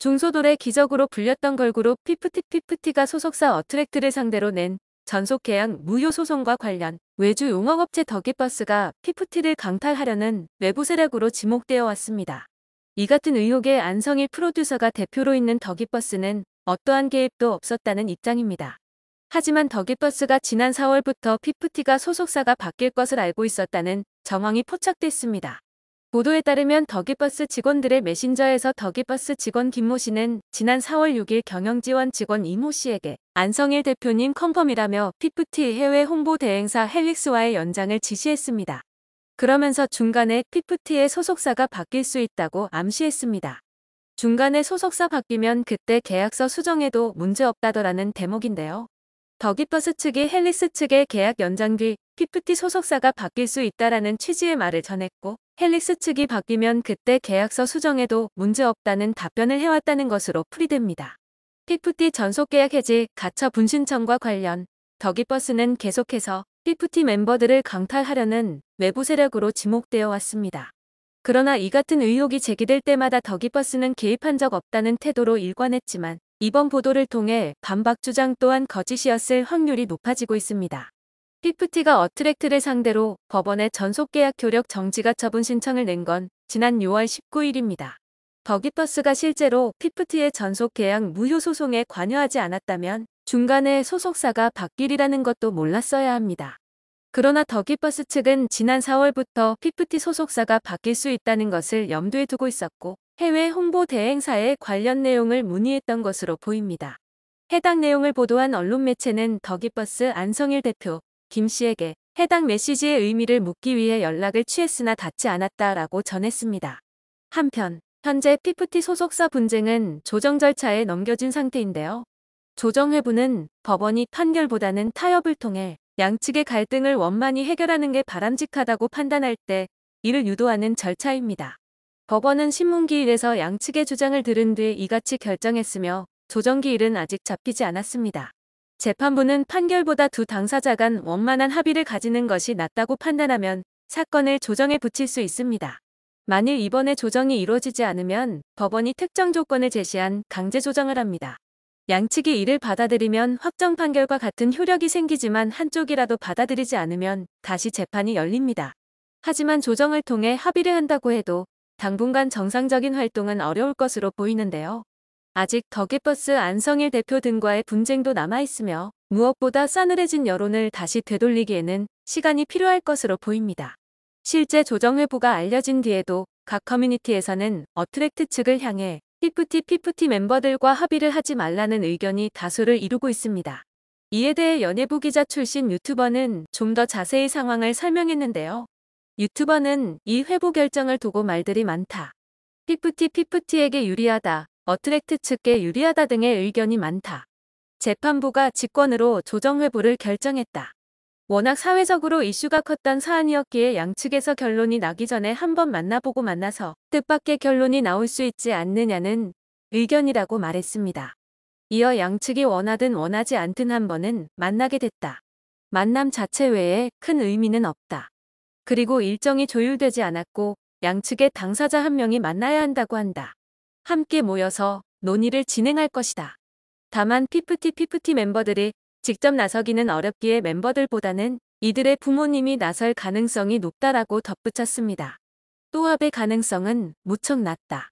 중소돌의 기적으로 불렸던 걸그룹 피프티피프티가 소속사 어트랙트를 상대로 낸 전속계약 무효 소송과 관련 외주 용역업체 더기버스가 피프티를 강탈하려는 외부 세력으로 지목되어 왔습니다. 이 같은 의혹에 안성일 프로듀서가 대표로 있는 더기버스는 어떠한 개입도 없었다는 입장입니다. 하지만 더기버스가 지난 4월부터 피프티가 소속사가 바뀔 것을 알고 있었다는 정황이 포착됐습니다. 보도에 따르면 더기버스 직원들의 메신저에서 더기버스 직원 김모 씨는 지난 4월 6일 경영지원 직원 이모 씨에게 안성일 대표님 컨펌이라며 피프티 해외 홍보 대행사 헬릭스와의 연장을 지시했습니다. 그러면서 중간에 피프티의 소속사가 바뀔 수 있다고 암시했습니다. 중간에 소속사 바뀌면 그때 계약서 수정해도 문제없다더라는 대목인데요. 더기버스 측이 헬릭스 측의 계약 연장 뒤 피프티 소속사가 바뀔 수 있다라는 취지의 말을 전했고 헬릭스 측이 바뀌면 그때 계약서 수정해도 문제없다는 답변을 해왔다는 것으로 풀이됩니다. 피프티 전속계약 해지 가처 분 신청과 관련 더기버스는 계속해서 피프티 멤버들을 강탈하려는 외부 세력으로 지목되어 왔습니다. 그러나 이 같은 의혹이 제기될 때마다 더기버스는 개입한 적 없다는 태도로 일관했지만 이번 보도를 통해 반박 주장 또한 거짓이었을 확률이 높아지고 있습니다. 피프티가 어트랙트를 상대로 법원에 전속계약 효력 정지가 처분 신청을 낸 건 지난 6월 19일입니다. 더기버스가 실제로 피프티의 전속계약 무효 소송에 관여하지 않았다면 중간에 소속사가 바뀌리라는 것도 몰랐어야 합니다. 그러나 더기버스 측은 지난 4월부터 피프티 소속사가 바뀔 수 있다는 것을 염두에 두고 있었고 해외 홍보 대행사에 관련 내용을 문의했던 것으로 보입니다. 해당 내용을 보도한 언론 매체는 더기버스 안성일 대표 김 씨에게 해당 메시지의 의미를 묻기 위해 연락을 취했으나 닿지 않았다라고 전했습니다. 한편 현재 피프티 소속사 분쟁은 조정 절차에 넘겨진 상태인데요. 조정회부는 법원이 판결보다는 타협을 통해 양측의 갈등을 원만히 해결하는 게 바람직하다고 판단할 때 이를 유도하는 절차입니다. 법원은 신문기일에서 양측의 주장을 들은 뒤 이같이 결정했으며 조정기일은 아직 잡히지 않았습니다. 재판부는 판결보다 두 당사자 간 원만한 합의를 가지는 것이 낫다고 판단하면 사건을 조정에 붙일 수 있습니다. 만일 이번에 조정이 이루어지지 않으면 법원이 특정 조건을 제시한 강제 조정을 합니다. 양측이 이를 받아들이면 확정 판결과 같은 효력이 생기지만 한쪽이라도 받아들이지 않으면 다시 재판이 열립니다. 하지만 조정을 통해 합의를 한다고 해도 당분간 정상적인 활동은 어려울 것으로 보이는데요. 아직 더기버스 안성일 대표 등과의 분쟁도 남아있으며 무엇보다 싸늘해진 여론을 다시 되돌리기에는 시간이 필요할 것으로 보입니다. 실제 조정회부가 알려진 뒤에도 각 커뮤니티에서는 어트랙트 측을 향해 피프티 멤버들과 합의를 하지 말라는 의견이 다수를 이루고 있습니다. 이에 대해 연예부 기자 출신 유튜버는 좀 더 자세히 상황을 설명했는데요. 유튜버는 이 회부 결정을 두고 말들이 많다. 피프티에게 유리하다. 어트랙트 측에 유리하다 등의 의견이 많다. 재판부가 직권으로 조정회부를 결정했다. 워낙 사회적으로 이슈가 컸던 사안이었기에 양측에서 결론이 나기 전에 한번 만나보고 만나서 뜻밖의 결론이 나올 수 있지 않느냐는 의견이라고 말했습니다. 이어 양측이 원하든 원하지 않든 한 번은 만나게 됐다. 만남 자체 외에 큰 의미는 없다. 그리고 일정이 조율되지 않았고 양측의 당사자 한 명이 만나야 한다고 한다. 함께 모여서 논의를 진행할 것이다. 다만 피프티 멤버들이 직접 나서기는 어렵기에 멤버들보다는 이들의 부모님이 나설 가능성이 높다라고 덧붙였습니다. 또 합의 가능성은 무척 낮다.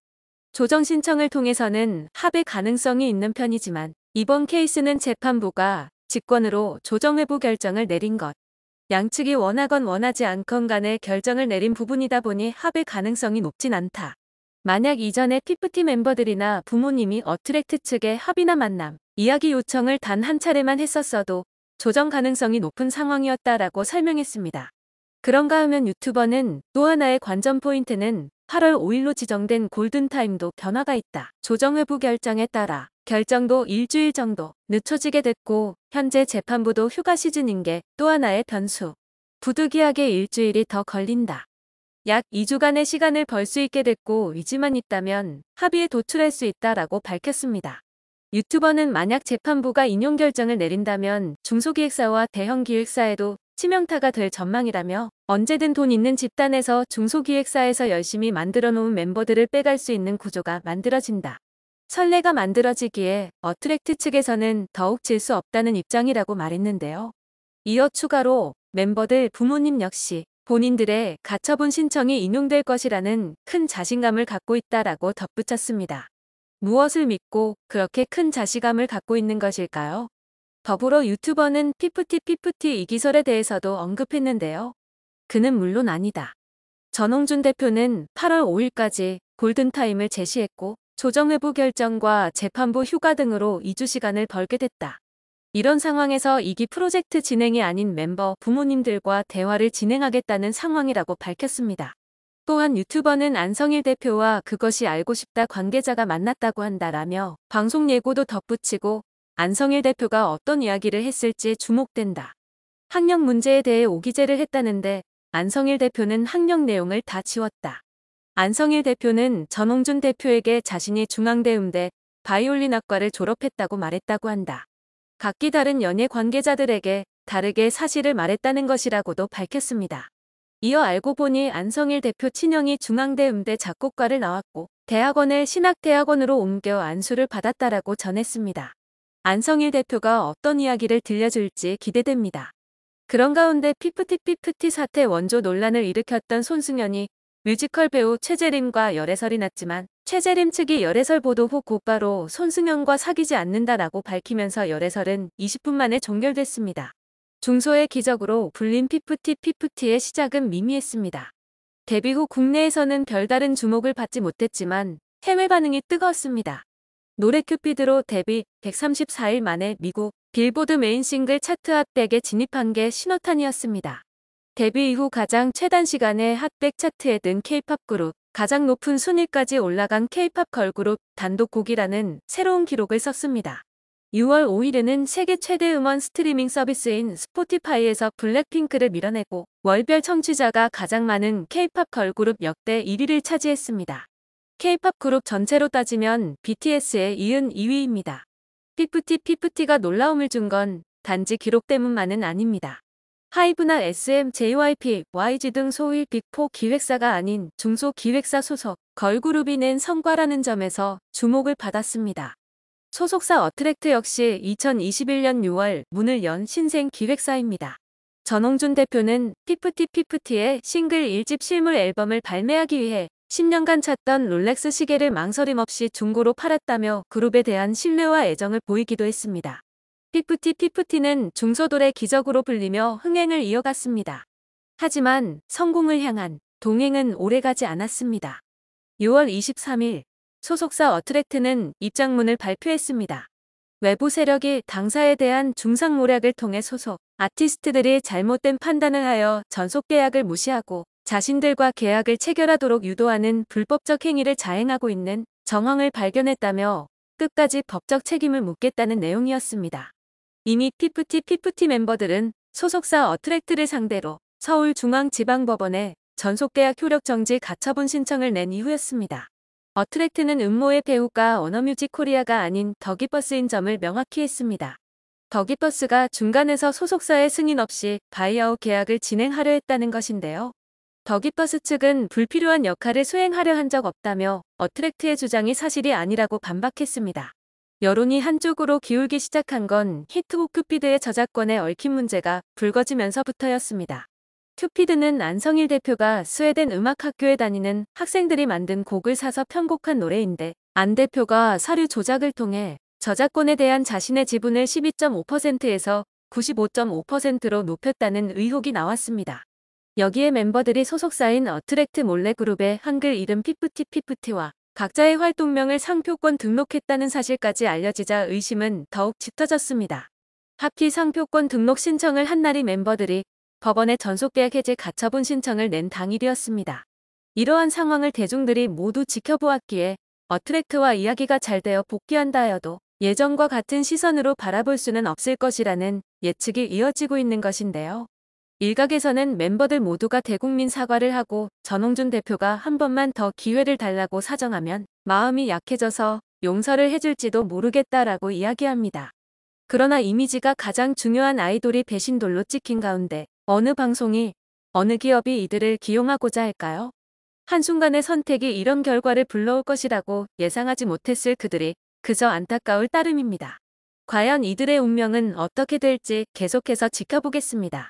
조정 신청을 통해서는 합의 가능성이 있는 편이지만 이번 케이스는 재판부가 직권으로 조정회부 결정을 내린 것. 양측이 원하건 원하지 않건 간에 결정을 내린 부분이다 보니 합의 가능성이 높진 않다. 만약 이전에 피프티 멤버들이나 부모님이 어트랙트 측의 합의나 만남, 이야기 요청을 단 한 차례만 했었어도 조정 가능성이 높은 상황이었다라고 설명했습니다. 그런가 하면 유튜버는 또 하나의 관전 포인트는 8월 5일로 지정된 골든타임도 변화가 있다. 조정회부 결정에 따라 결정도 일주일 정도 늦춰지게 됐고 현재 재판부도 휴가 시즌인 게 또 하나의 변수. 부득이하게 일주일이 더 걸린다. 약 2주간의 시간을 벌 수 있게 됐고 의지만 있다면 합의에 도출할 수 있다라고 밝혔습니다. 유튜버는 만약 재판부가 인용 결정을 내린다면 중소기획사와 대형기획사에도 치명타가 될 전망이라며 언제든 돈 있는 집단에서 중소기획사에서 열심히 만들어 놓은 멤버들을 빼갈 수 있는 구조가 만들어진다. 선례가 만들어지기에 어트랙트 측에서는 더욱 질 수 없다는 입장이라고 말했는데요. 이어 추가로 멤버들 부모님 역시 본인들의 가처분 신청이 인용될 것이라는 큰 자신감을 갖고 있다라고 덧붙였습니다. 무엇을 믿고 그렇게 큰 자신감을 갖고 있는 것일까요? 더불어 유튜버는 피프티 이 기설에 대해서도 언급했는데요. 그는 물론 아니다. 전홍준 대표는 8월 5일까지 골든타임을 제시했고 조정회부 결정과 재판부 휴가 등으로 2주 시간을 벌게 됐다. 이런 상황에서 2기 프로젝트 진행이 아닌 멤버 부모님들과 대화를 진행하겠다는 상황이라고 밝혔습니다. 또한 유튜버는 안성일 대표와 그것이 알고 싶다 관계자가 만났다고 한다라며 방송 예고도 덧붙이고 안성일 대표가 어떤 이야기를 했을지 주목된다. 학력 문제에 대해 오기재를 했다는데 안성일 대표는 학력 내용을 다 지웠다. 안성일 대표는 전홍준 대표에게 자신이 중앙대음대 바이올린학과를 졸업했다고 말했다고 한다. 각기 다른 연예 관계자들에게 다르게 사실을 말했다는 것이라고도 밝혔습니다. 이어 알고 보니 안성일 대표 친형이 중앙대음대 작곡과를 나왔고 대학원을 신학대학원으로 옮겨 안수를 받았다라고 전했습니다. 안성일 대표가 어떤 이야기를 들려줄지 기대됩니다. 그런 가운데 피프티 사태 원조 논란을 일으켰던 손승연이 뮤지컬 배우 최재림과 열애설이 났지만 최재림 측이 열애설 보도 후 곧바로 손승연과 사귀지 않는다라고 밝히면서 열애설은 20분 만에 종결됐습니다. 중소의 기적으로 불린 피프티의 시작은 미미했습니다. 데뷔 후 국내에서는 별다른 주목을 받지 못했지만 해외 반응이 뜨거웠습니다. 노래 큐피드로 데뷔 134일 만에 미국 빌보드 메인 싱글 차트 핫100에 진입한 게 신호탄이었습니다. 데뷔 이후 가장 최단 시간에 핫100 차트에 든 K-팝 그룹, 가장 높은 순위까지 올라간 K-팝 걸그룹 단독곡이라는 새로운 기록을 썼습니다. 6월 5일에는 세계 최대 음원 스트리밍 서비스인 스포티파이에서 블랙핑크를 밀어내고 월별 청취자가 가장 많은 K-팝 걸그룹 역대 1위를 차지했습니다. K-팝 그룹 전체로 따지면 BTS에 이은 2위입니다. 피프티가 놀라움을 준 건 단지 기록 때문만은 아닙니다. 하이브나 SM, JYP, YG 등 소위 빅4 기획사가 아닌 중소기획사 소속 걸그룹이 낸 성과라는 점에서 주목을 받았습니다. 소속사 어트랙트 역시 2021년 6월 문을 연 신생 기획사입니다. 전홍준 대표는 피프티의 싱글 1집 실물 앨범을 발매하기 위해 10년간 찾던 롤렉스 시계를 망설임 없이 중고로 팔았다며 그룹에 대한 신뢰와 애정을 보이기도 했습니다. 피프티는 중소돌의 기적으로 불리며 흥행을 이어갔습니다. 하지만 성공을 향한 동행은 오래가지 않았습니다. 6월 23일 소속사 어트랙트는 입장문을 발표했습니다. 외부 세력이 당사에 대한 중상모략을 통해 소속 아티스트들이 잘못된 판단을 하여 전속 계약을 무시하고 자신들과 계약을 체결하도록 유도하는 불법적 행위를 자행하고 있는 정황을 발견했다며 끝까지 법적 책임을 묻겠다는 내용이었습니다. 이미 피프티 멤버들은 소속사 어트랙트를 상대로 서울중앙지방법원에 전속계약 효력 정지 가처분 신청을 낸 이후였습니다. 어트랙트는 음모의 배우가 워너뮤직 코리아가 아닌 더기버스인 점을 명확히 했습니다. 더기버스가 중간에서 소속사의 승인 없이 바이아웃 계약을 진행하려 했다는 것인데요. 더기버스 측은 불필요한 역할을 수행하려 한 적 없다며 어트랙트의 주장이 사실이 아니라고 반박했습니다. 여론이 한쪽으로 기울기 시작한 건 히트곡 큐피드의 저작권에 얽힌 문제가 불거지면서부터였습니다. 큐피드는 안성일 대표가 스웨덴 음악학교에 다니는 학생들이 만든 곡을 사서 편곡한 노래인데 안 대표가 서류 조작을 통해 저작권에 대한 자신의 지분을 12.5%에서 95.5%로 높였다는 의혹이 나왔습니다. 여기에 멤버들이 소속사인 어트랙트 몰래 그룹의 한글 이름 피프티와 각자의 활동명을 상표권 등록했다는 사실까지 알려지자 의심은 더욱 짙어졌습니다. 하필 상표권 등록 신청을 한 날이 멤버들이 법원에 전속계약 해제 가처분 신청을 낸 당일이었습니다. 이러한 상황을 대중들이 모두 지켜보았기에 어트랙트와 이야기가 잘 되어 복귀한다 하여도 예전과 같은 시선으로 바라볼 수는 없을 것이라는 예측이 이어지고 있는 것인데요. 일각에서는 멤버들 모두가 대국민 사과를 하고 전홍준 대표가 한 번만 더 기회를 달라고 사정하면 마음이 약해져서 용서를 해줄지도 모르겠다라고 이야기합니다. 그러나 이미지가 가장 중요한 아이돌이 배신돌로 찍힌 가운데 어느 방송이, 어느 기업이 이들을 기용하고자 할까요? 한순간의 선택이 이런 결과를 불러올 것이라고 예상하지 못했을 그들이 그저 안타까울 따름입니다. 과연 이들의 운명은 어떻게 될지 계속해서 지켜보겠습니다.